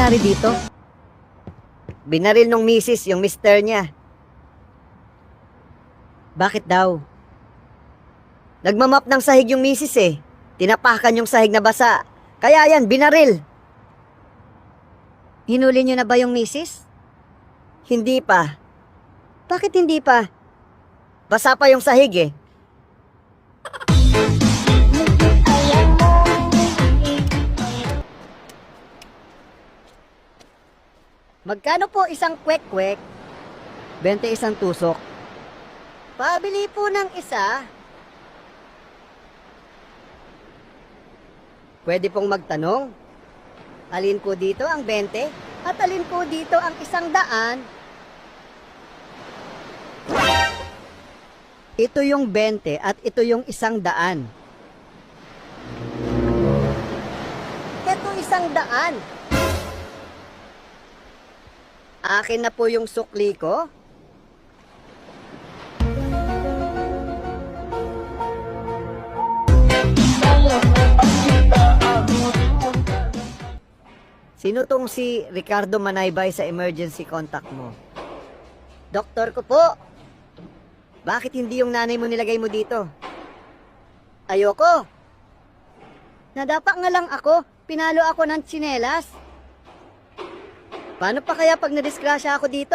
nangyari dito? Binaril nung misis yung mister niya. Bakit daw? Nagmamap ng sahig yung misis eh. Tinapakan yung sahig na basa. Kaya yan, binaril. Hinuli niyo na ba yung misis? Hindi pa. Bakit hindi pa? Basa pa yung sahig eh. Magkano po isang kwek-kwek? 20 isang tusok. Pabili po ng isa. Pwede pong magtanong. Alin po dito ang 20 at alin po dito ang 100? Ito yung 20 at ito yung 100. Ito 100. Akin na po yung sukli ko. Sino tong si Ricardo Manaybay sa emergency contact mo? Doktor ko po. Bakit hindi yung nanay mo nilagay mo dito? Ayoko. Nadapa nga lang ako. Pinalo ako ng tsinelas. Paano pa kaya pag nadisgrasya ako dito?